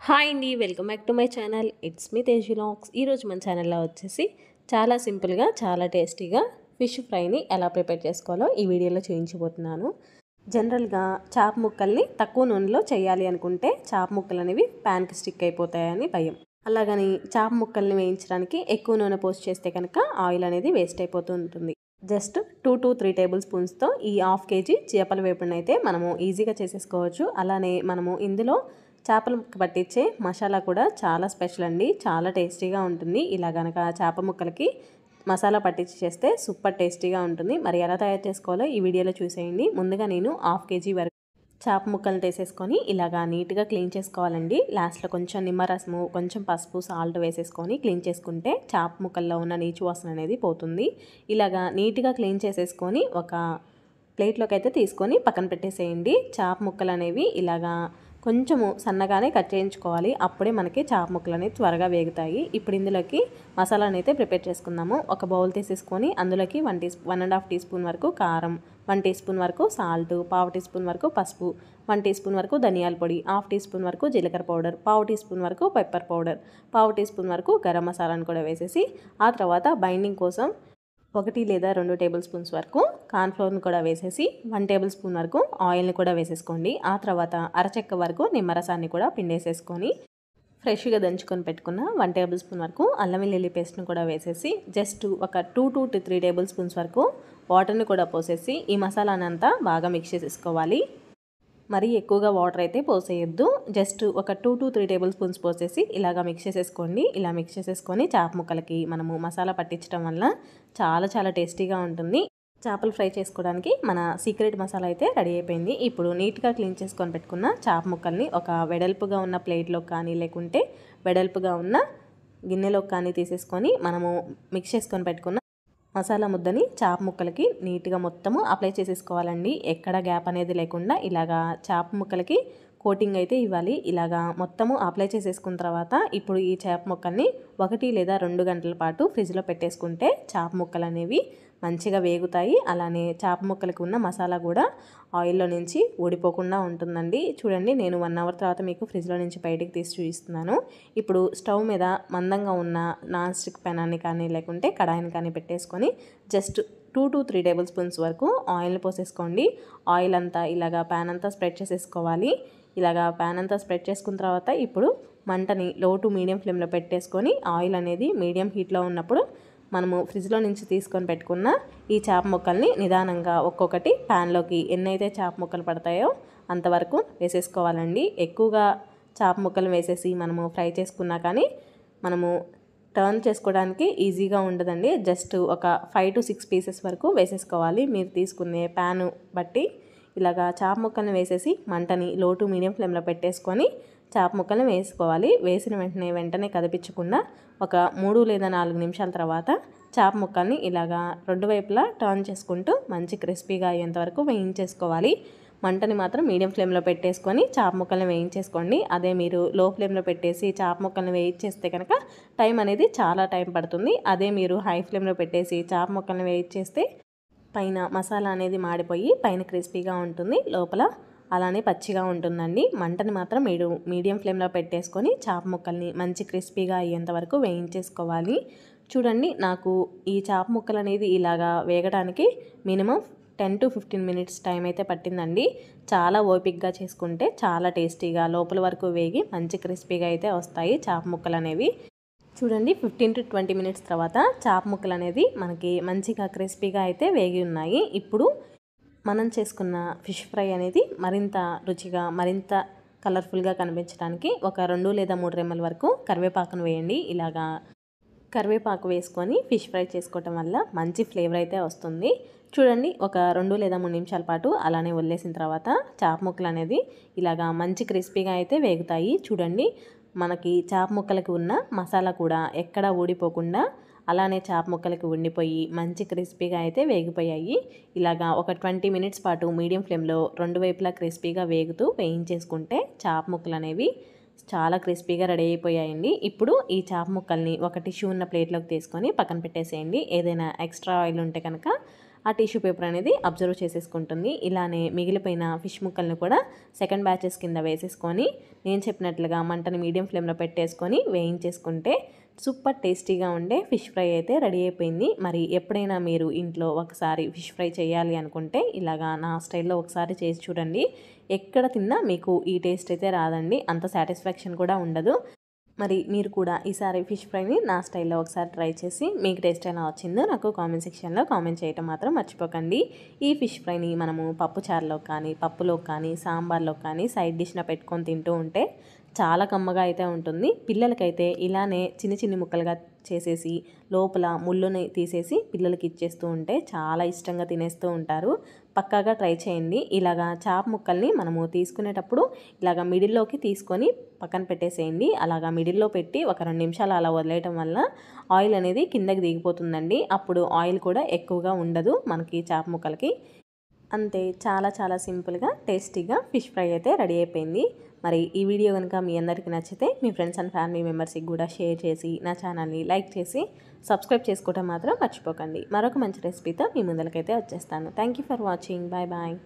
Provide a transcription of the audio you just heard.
Hi అండి, welcome back to my channel. It's me Tej vlogs. ఈరోజు మన ఛానల్లో వచ్చేసి చాలా సింపుల్గా చాలా టేస్టీగా ఫిష్ ఫ్రైని ఎలా ప్రిపేర్ చేసుకోవాలో ఈ వీడియోలో చూపించబోతున్నాను. జనరల్గా చేప ముక్కల్ని తక్కువ నూనెలో చేయాలి అనుకుంటే చేప ముక్కలు అనేవి ప్యాన్కి స్టిక్ అయిపోతాయని భయం. అలాగని చేప ముక్కల్ని వేయించడానికి ఎక్కువ నూనె పోస్ట్ చేస్తే కనుక ఆయిల్ అనేది వేస్ట్ అయిపోతూ ఉంటుంది. జస్ట్ 2 to 3 టేబుల్ స్పూన్స్తో ఈ హాఫ్ కేజీ చేపల వేపుడుని అయితే మనము ఈజీగా చేసేసుకోవచ్చు. అలానే మనము ఇందులో చేపలకు పట్టించే మసాలా కూడా చాలా స్పెషల్ అండి. చాలా టేస్టీగా ఉంటుంది. ఇలా కనుక చేప ముక్కలకి మసాలా పట్టించి చేస్తే సూపర్ టేస్టీగా ఉంటుంది. మరి ఎలా తయారు చేసుకోవాలో ఈ వీడియోలో చూసేయండి. ముందుగా నేను హాఫ్ కేజీ వరకు చేప ముక్కలు వేసేసుకొని ఇలాగా నీట్గా క్లీన్ చేసుకోవాలండి. లాస్ట్లో కొంచెం నిమ్మరసము, కొంచెం పసుపు, సాల్ట్ వేసేసుకొని క్లీన్ చేసుకుంటే చేప ముక్కల్లో ఉన్న నీచు వాసన అనేది పోతుంది. ఇలాగా నీట్గా క్లీన్ చేసేసుకొని ఒక ప్లేట్లోకి అయితే తీసుకొని పక్కన పెట్టేసేయండి. చేప ముక్కలు అనేవి ఇలాగా కొంచెము సన్నగానే కట్ చేయించుకోవాలి. అప్పుడే మనకి చేప ముక్కలు అనేవి త్వరగా వేగుతాయి. ఇప్పుడు ఇందులోకి మసాలాని అయితే ప్రిపేర్ చేసుకుందాము. ఒక బౌల్ తీసేసుకొని అందులోకి 1.5 టీ స్పూన్ వరకు కారం, 1 టీ స్పూన్ వరకు సాల్ట్, 1/2 టీ స్పూన్ వరకు పసుపు, 1 టీ స్పూన్ వరకు ధనియాల పొడి, 1/2 టీ స్పూన్ వరకు జీలకర్ర పౌడర్, 1/2 టీ స్పూన్ వరకు పెప్పర్ పౌడర్, 1/2 టీ స్పూన్ వరకు గరం మసాలాను కూడా వేసేసి ఆ తర్వాత బైండింగ్ కోసం 1 లేదా 2 టేబుల్ స్పూన్స్ వరకు కార్న్ఫ్లోర్ని కూడా వేసేసి 1 టేబుల్ స్పూన్ వరకు ఆయిల్ని కూడా వేసేసుకోండి. ఆ తర్వాత అరచెక్క వరకు నిమ్మరసాన్ని కూడా పిండేసేసుకొని ఫ్రెష్గా దంచుకొని పెట్టుకున్న 1 టేబుల్ స్పూన్ వరకు అల్లం వెల్లుల్లి పేస్ట్ని కూడా వేసేసి జస్ట్ ఒక 2 to 3 టేబుల్ స్పూన్స్ వరకు వాటర్ని కూడా పోసేసి ఈ మసాలాని అంతా బాగా మిక్స్ చేసేసుకోవాలి. మరీ ఎక్కువగా వాటర్ అయితే పోసేయొద్దు. జస్ట్ ఒక 2 to 3 టేబుల్ స్పూన్స్ పోసేసి ఇలాగా మిక్స్ చేసేసుకోండి. ఇలా మిక్స్ చేసేసుకొని చేప ముక్కలకి మనము మసాలా పట్టించడం వల్ల చాలా టేస్టీగా ఉంటుంది. చేపలు ఫ్రై చేసుకోవడానికి మన సీక్రెట్ మసాలా అయితే రెడీ అయిపోయింది. ఇప్పుడు నీట్గా క్లీన్ చేసుకొని పెట్టుకున్న చేప ముక్కల్ని ఒక వెడల్పుగా ఉన్న ప్లేట్లో కానీ లేకుంటే వెడల్పుగా ఉన్న గిన్నెలోకి కానీ తీసేసుకొని మనము మిక్స్ చేసుకొని పెట్టుకున్న మసాలా ముద్దని చేప ముక్కలకి నీట్గా మొత్తము అప్లై చేసేసుకోవాలండి. ఎక్కడ గ్యాప్ అనేది లేకుండా ఇలాగా చేప ముక్కలకి కోటింగ్ అయితే ఇవ్వాలి. ఇలాగా మొత్తము అప్లై చేసేసుకున్న తర్వాత ఇప్పుడు ఈ చేప ముక్కల్ని 1 లేదా 2 గంటల పాటు ఫ్రిడ్జ్లో పెట్టేసుకుంటే చేప ముక్కలు అనేవి మంచిగా వేగుతాయి. అలానే చేప ముక్కలకి ఉన్న మసాలా కూడా ఆయిల్లో నుంచి ఊడిపోకుండా ఉంటుందండి. చూడండి, నేను 1 అవర్ తర్వాత మీకు ఫ్రిడ్జ్లో నుంచి బయటికి తీసి చూపిస్తున్నాను. ఇప్పుడు స్టవ్ మీద మందంగా ఉన్న నాన్ స్టిక్ పెనాన్ని కానీ లేకుంటే కడాయిని కానీ పెట్టేసుకొని జస్ట్ 2 to 3 టేబుల్ స్పూన్స్ వరకు ఆయిల్ని పోసేసుకోండి. ఆయిల్ అంతా ఇలాగా ప్యాన్ అంతా స్ప్రెడ్ చేసేసుకోవాలి. ఇలాగా ప్యాన్ అంతా స్ప్రెడ్ చేసుకున్న తర్వాత ఇప్పుడు మంటని లో టు మీడియం ఫ్లేమ్లో పెట్టేసుకొని ఆయిల్ అనేది మీడియం హీట్లో ఉన్నప్పుడు మనము ఫ్రిడ్జ్లో నుంచి తీసుకొని పెట్టుకున్న ఈ చేప ముక్కల్ని నిదానంగా ఒక్కొక్కటి ప్యాన్లోకి ఎన్నైతే చేప ముక్కలు పడతాయో అంతవరకు వేసేసుకోవాలండి. ఎక్కువగా చేప ముక్కలు వేసేసి మనము ఫ్రై చేసుకున్నా కానీ మనము టర్న్ చేసుకోవడానికి ఈజీగా ఉండదండి. జస్ట్ ఒక 5 to 6 పీసెస్ వరకు వేసేసుకోవాలి. మీరు తీసుకునే ప్యాను బట్టి ఇలాగా చేప ముక్కల్ని వేసేసి మంటని లో టు మీడియం ఫ్లేమ్లో పెట్టేసుకొని చేప ముక్కల్ని వేసుకోవాలి. వేసిన వెంటనే కదిపించకుండా ఒక 3 లేదా 4 నిమిషాల తర్వాత చేప ముక్కల్ని ఇలాగా 2 వైపులా టర్న్ చేసుకుంటూ మంచి క్రిస్పీగా అయ్యేంత వరకు వేయించేసుకోవాలి. మంటని మాత్రం మీడియం ఫ్లేమ్లో పెట్టేసుకొని చేప ముక్కల్ని వేయించేసుకోండి. అదే మీరు లో ఫ్లేమ్లో పెట్టేసి చేప ముక్కల్ని వేయించేస్తే కనుక టైం అనేది చాలా టైం పడుతుంది. అదే మీరు హై ఫ్లేమ్లో పెట్టేసి చేప ముక్కల్ని వేయించేస్తే పైన మసాలా అనేది మాడిపోయి పైన క్రిస్పీగా ఉంటుంది, లోపల అలానే పచ్చిగా ఉంటుందండి. మంటని మాత్రం మీరు మీడియం ఫ్లేమ్లో పెట్టేసుకొని చేప ముక్కల్ని మంచి క్రిస్పీగా అయ్యేంత వరకు వేయించేసుకోవాలి. చూడండి, నాకు ఈ చేప ముక్కలు అనేది ఇలాగా వేగడానికి మినిమం 10 to 15 మినిట్స్ టైం అయితే పట్టిందండి. చాలా ఓపిక్గా చేసుకుంటే చాలా టేస్టీగా లోపల వరకు వేగి మంచి క్రిస్పీగా అయితే వస్తాయి చేప ముక్కలు అనేవి. చూడండి, 15 to 20 మినిట్స్ తర్వాత చేప ముక్కలు అనేది మనకి మంచిగా క్రిస్పీగా అయితే వేగి ఉన్నాయి. ఇప్పుడు మనం చేసుకున్న ఫిష్ ఫ్రై అనేది మరింత రుచిగా మరింత కలర్ఫుల్గా కనిపించడానికి ఒక 2 లేదా 3 రెమ్మల వరకు కరివేపాకును వేయండి. ఇలాగా కరివేపాకు వేసుకొని ఫిష్ ఫ్రై చేసుకోవటం వల్ల మంచి ఫ్లేవర్ అయితే వస్తుంది. చూడండి, ఒక 2 లేదా 3 నిమిషాల పాటు అలానే వదిలేసిన తర్వాత చేప ముక్కలు అనేది ఇలాగా మంచి క్రిస్పీగా అయితే వేగుతాయి. చూడండి, మనకి చేప ముక్కలకి ఉన్న మసాలా కూడా ఎక్కడా ఊడిపోకుండా అలానే చేప ముక్కలకి ఉండిపోయి మంచి క్రిస్పీగా అయితే వేగిపోయాయి. ఇలాగా ఒక 20 మినిట్స్ పాటు మీడియం ఫ్లేమ్లో 2 వైపులా క్రిస్పీగా వేగుతూ వేయించేసుకుంటే చేప ముక్కలు అనేవి చాలా క్రిస్పీగా రెడీ అయిపోయాయండి. ఇప్పుడు ఈ చేప ముక్కల్ని ఒక టిష్యూ ఉన్న ప్లేట్లోకి తీసుకొని పక్కన పెట్టేసేయండి. ఏదైనా ఎక్స్ట్రా ఆయిల్ ఉంటే కనుక ఆ టిష్యూ పేపర్ అనేది అబ్జర్వ్ చేసేసుకుంటుంది. ఇలానే మిగిలిపోయిన ఫిష్ ముక్కల్ని కూడా సెకండ్ బ్యాచెస్ కింద వేసేసుకొని నేను చెప్పినట్లుగా మంటని మీడియం ఫ్లేమ్లో పెట్టేసుకొని వేయించేసుకుంటే సూపర్ టేస్టీగా ఉండే ఫిష్ ఫ్రై అయితే రెడీ అయిపోయింది. మరి ఎప్పుడైనా మీరు ఇంట్లో ఒకసారి ఫిష్ ఫ్రై చేయాలి అనుకుంటే ఇలాగా నా స్టైల్లో ఒకసారి చేసి చూడండి. ఎక్కడ తిన్నా మీకు ఈ టేస్ట్ అయితే రాదండి, అంత సాటిస్ఫాక్షన్ కూడా ఉండదు. మరి మీరు కూడా ఈసారి ఫిష్ ఫ్రైని నా స్టైల్లో ఒకసారి ట్రై చేసి మీకు టేస్ట్ ఎలా వచ్చిందో నాకు కామెంట్ సెక్షన్లో కామెంట్ చేయటం మాత్రం మర్చిపోకండి. ఈ ఫిష్ ఫ్రైని మనము పప్పు చారులో కానీ, పప్పులో కానీ, సాంబార్లో కానీ సైడ్ డిష్గా పెట్టుకొని తింటూ ఉంటే చాలా కమ్మగా అయితే ఉంటుంది. పిల్లలకైతే ఇలానే చిన్ని చిన్ని ముక్కలుగా చేసేసి లోపల ముళ్ళుని తీసేసి పిల్లలకి ఇచ్చేస్తూ ఉంటే చాలా ఇష్టంగా తినేస్తూ ఉంటారు. పక్కాగా ట్రై చేయండి. ఇలాగా చేప ముక్కల్ని మనము తీసుకునేటప్పుడు ఇలాగ మిడిల్లోకి తీసుకొని పక్కన పెట్టేసేయండి. అలాగా మిడిల్లో పెట్టి ఒక 2 నిమిషాలు అలా వదిలేయటం వల్ల ఆయిల్ అనేది కిందకి దిగిపోతుందండి. అప్పుడు ఆయిల్ కూడా ఎక్కువగా ఉండదు మనకి చేప ముక్కలకి. అంతే, చాలా చాలా సింపుల్గా టేస్టీగా ఫిష్ ఫ్రై అయితే రెడీ అయిపోయింది. మరి ఈ వీడియో కనుక మీ అందరికీ నచ్చితే మీ ఫ్రెండ్స్ అండ్ ఫ్యామిలీ మెంబర్స్కి కూడా షేర్ చేసి నా ఛానల్ని లైక్ చేసి సబ్స్క్రైబ్ చేసుకోవడం మాత్రం మర్చిపోకండి. మరొక మంచి రెసిపీతో మీ ముందరికైతే వచ్చేస్తాను. Thank you for watching. Bye bye.